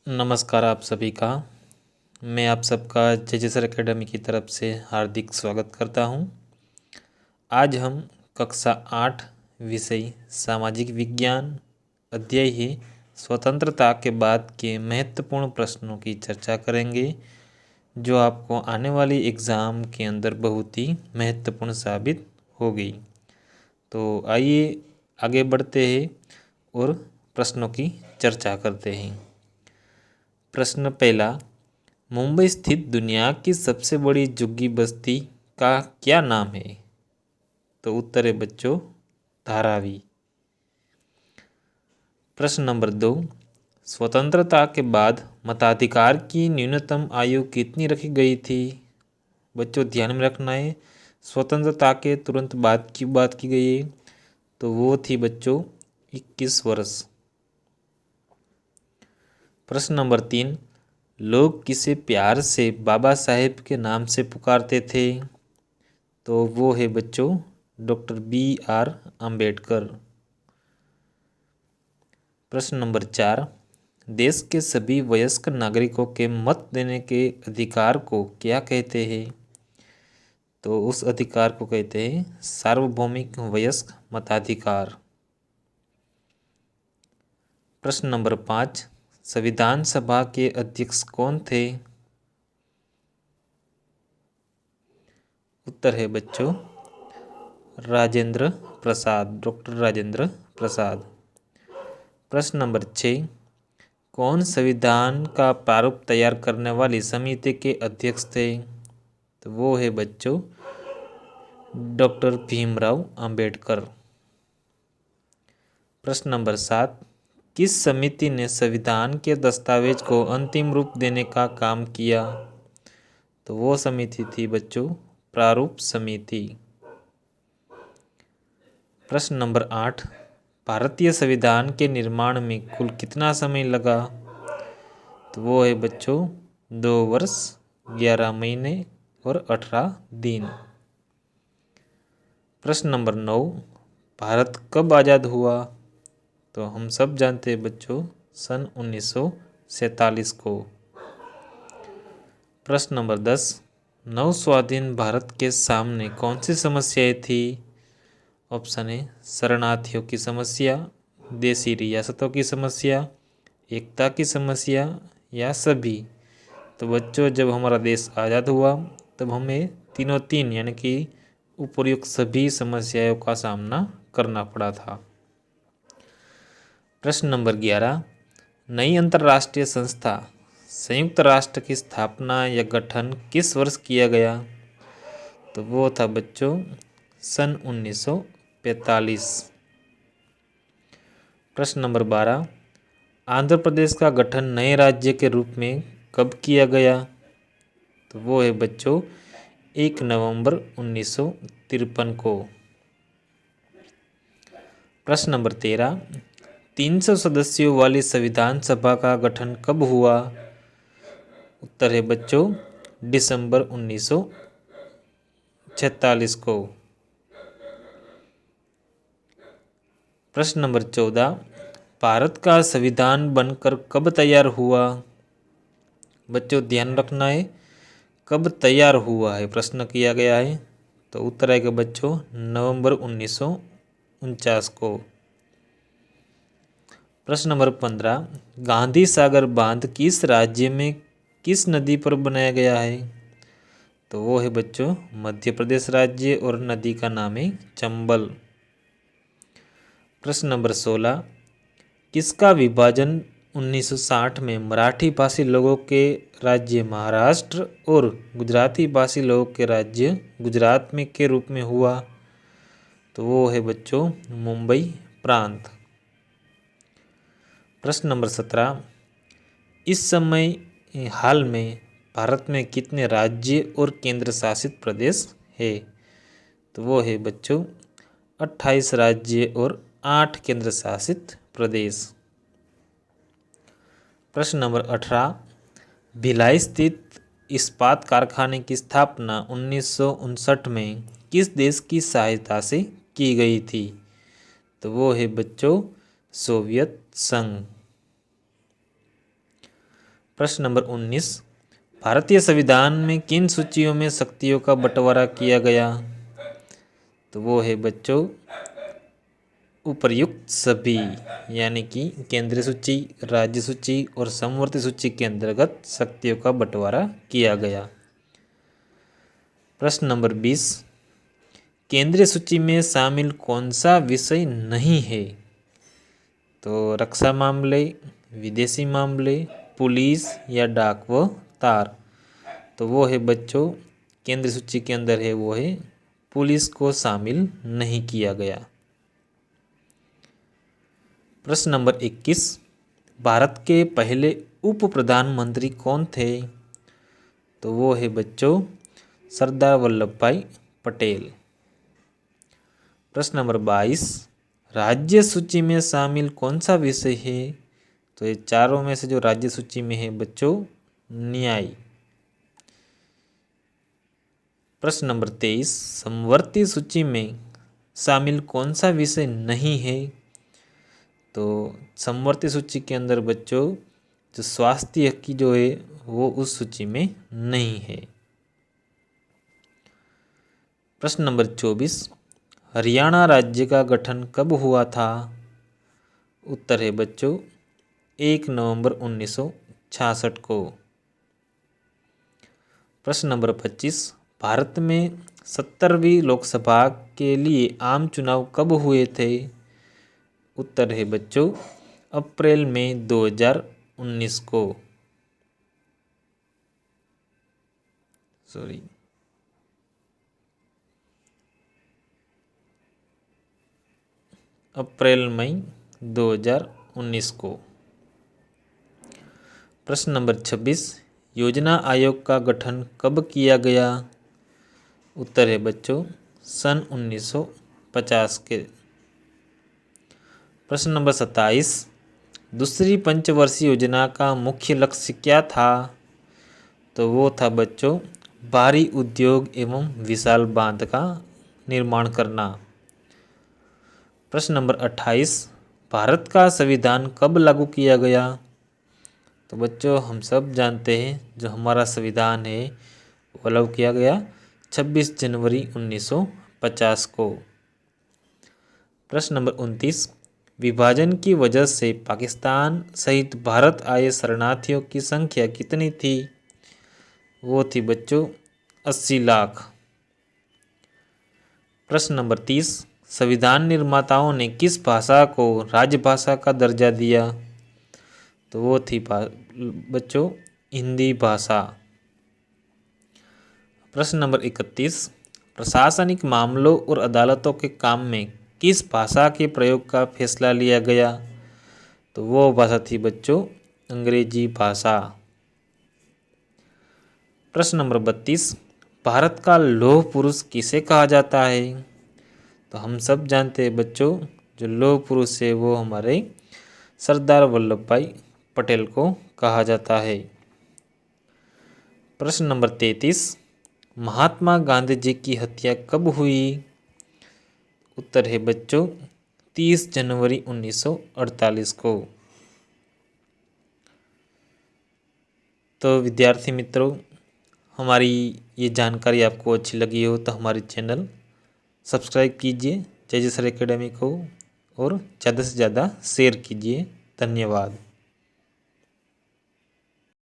नमस्कार आप सभी का। मैं आप सबका जे सर एकेडमी की तरफ से हार्दिक स्वागत करता हूं। आज हम कक्षा 8 विषय सामाजिक विज्ञान अध्याय ही स्वतंत्रता के बाद के महत्वपूर्ण प्रश्नों की चर्चा करेंगे, जो आपको आने वाली एग्ज़ाम के अंदर बहुत ही महत्वपूर्ण साबित होगी। तो आइए आगे बढ़ते हैं और प्रश्नों की चर्चा करते हैं। प्रश्न पहला, मुंबई स्थित दुनिया की सबसे बड़ी झुग्गी बस्ती का क्या नाम है? तो उत्तर है बच्चों धारावी। प्रश्न नंबर 2, स्वतंत्रता के बाद मताधिकार की न्यूनतम आयु कितनी रखी गई थी? बच्चों ध्यान में रखना है, स्वतंत्रता के तुरंत बाद की बात की गई है, तो वो थी बच्चों 21 वर्ष। प्रश्न नंबर 3, लोग किसे प्यार से बाबा साहेब के नाम से पुकारते थे? तो वो है बच्चों डॉक्टर BR अम्बेडकर। प्रश्न नंबर 4, देश के सभी वयस्क नागरिकों के मत देने के अधिकार को क्या कहते हैं? तो उस अधिकार को कहते हैं सार्वभौमिक वयस्क मताधिकार। प्रश्न नंबर 5, संविधान सभा के अध्यक्ष कौन थे? उत्तर है बच्चों राजेंद्र प्रसाद, डॉक्टर राजेंद्र प्रसाद। प्रश्न नंबर 6, कौन संविधान का प्रारूप तैयार करने वाली समिति के अध्यक्ष थे? तो वो है बच्चों डॉक्टर भीमराव अंबेडकर। प्रश्न नंबर 7, किस समिति ने संविधान के दस्तावेज को अंतिम रूप देने का काम किया? तो वो समिति थी बच्चों प्रारूप समिति। प्रश्न नंबर 8, भारतीय संविधान के निर्माण में कुल कितना समय लगा? तो वो है बच्चों 2 वर्ष 11 महीने और 18 दिन। प्रश्न नंबर 9, भारत कब आज़ाद हुआ? तो हम सब जानते हैं बच्चों सन 1947 को। प्रश्न नंबर 10, नव स्वाधीन भारत के सामने कौन सी समस्याएं थी? ऑप्शन है शरणार्थियों की समस्या, देशी रियासतों की समस्या, एकता की समस्या या सभी। तो बच्चों जब हमारा देश आज़ाद हुआ तब हमें तीन यानी कि उपर्युक्त सभी समस्याओं का सामना करना पड़ा था। प्रश्न नंबर 11, नई अंतर्राष्ट्रीय संस्था संयुक्त राष्ट्र की स्थापना या गठन किस वर्ष किया गया? तो वो था बच्चों सन 1945। प्रश्न नंबर 12, आंध्र प्रदेश का गठन नए राज्य के रूप में कब किया गया? तो वो है बच्चों 1 नवंबर 1953 को। प्रश्न नंबर 13, 300 सदस्यों वाली संविधान सभा का गठन कब हुआ? उत्तर है बच्चों दिसंबर 1946 को। प्रश्न नंबर 14, भारत का संविधान बनकर कब तैयार हुआ? बच्चों ध्यान रखना है, कब तैयार हुआ है प्रश्न किया गया है, तो उत्तर आएगा बच्चों नवंबर 1949 को। प्रश्न नंबर 15, गांधी सागर बांध किस राज्य में किस नदी पर बनाया गया है? तो वो है बच्चों मध्य प्रदेश राज्य और नदी का नाम है चंबल। प्रश्न नंबर 16, किसका विभाजन 1960 में मराठी भाषी लोगों के राज्य महाराष्ट्र और गुजराती भाषी लोगों के राज्य गुजरात में के रूप में हुआ? तो वो है बच्चों मुंबई प्रांत। प्रश्न नंबर 17, इस समय हाल में भारत में कितने राज्य और केंद्र शासित प्रदेश है? तो वो है बच्चों 28 राज्य और 8 केंद्र शासित प्रदेश। प्रश्न नंबर 18, भिलाई स्थित इस्पात कारखाने की स्थापना 1959 में किस देश की सहायता से की गई थी? तो वो है बच्चों सोवियत संघ। प्रश्न नंबर 19, भारतीय संविधान में किन सूचियों में शक्तियों का बंटवारा किया गया? तो वो है बच्चों उपर्युक्त सभी, यानी कि केंद्रीय सूची, राज्य सूची और समवर्ती सूची के अंतर्गत शक्तियों का बंटवारा किया गया। प्रश्न नंबर 20, केंद्रीय सूची में शामिल कौन सा विषय नहीं है? तो रक्षा मामले, विदेशी मामले, पुलिस या डाक व तार। तो वो है बच्चों केंद्रीय सूची के अंदर है वो है पुलिस को शामिल नहीं किया गया। प्रश्न नंबर 21, भारत के पहले उप प्रधानमंत्री कौन थे? तो वो है बच्चों सरदार वल्लभ भाई पटेल। प्रश्न नंबर 22, राज्य सूची में शामिल कौन सा विषय है? तो ये चारों में से जो राज्य सूची में है बच्चों न्याय। प्रश्न नंबर 23, समवर्ती सूची में शामिल कौन सा विषय नहीं है? तो समवर्ती सूची के अंदर बच्चों जो स्वास्थ्य की जो है वो उस सूची में नहीं है। प्रश्न नंबर 24, हरियाणा राज्य का गठन कब हुआ था? उत्तर है बच्चों 1 नवंबर 1966 को। प्रश्न नंबर 25, भारत में 70वीं लोकसभा के लिए आम चुनाव कब हुए थे? उत्तर है बच्चों अप्रैल में 2019 को। अप्रैल मई 2019 को। प्रश्न नंबर 26, योजना आयोग का गठन कब किया गया? उत्तर है बच्चों सन 1950 के। प्रश्न नंबर 27, दूसरी पंचवर्षीय योजना का मुख्य लक्ष्य क्या था? तो वो था बच्चों भारी उद्योग एवं विशाल बांध का निर्माण करना। प्रश्न नंबर 28, भारत का संविधान कब लागू किया गया? तो बच्चों हम सब जानते हैं जो हमारा संविधान है वो लागू किया गया 26 जनवरी 1950 को। प्रश्न नंबर 29, विभाजन की वजह से पाकिस्तान सहित भारत आए शरणार्थियों की संख्या कितनी थी? वो थी बच्चों 80 लाख। प्रश्न नंबर 30, संविधान निर्माताओं ने किस भाषा को राजभाषा का दर्जा दिया? तो वो थी बच्चों हिंदी भाषा। प्रश्न नंबर 31, प्रशासनिक मामलों और अदालतों के काम में किस भाषा के प्रयोग का फैसला लिया गया? तो वो भाषा थी बच्चों अंग्रेजी भाषा। प्रश्न नंबर 32, भारत का लौह पुरुष किसे कहा जाता है? तो हम सब जानते हैं बच्चों जो लौह पुरुष है वो हमारे सरदार वल्लभ भाई पटेल को कहा जाता है। प्रश्न नंबर 33, महात्मा गांधी जी की हत्या कब हुई? उत्तर है बच्चों 30 जनवरी 1948 को। तो विद्यार्थी मित्रों हमारी ये जानकारी आपको अच्छी लगी हो तो हमारे चैनल सब्सक्राइब कीजिए जय जय सर एकेडमी को और ज़्यादा से ज़्यादा शेयर कीजिए। धन्यवाद।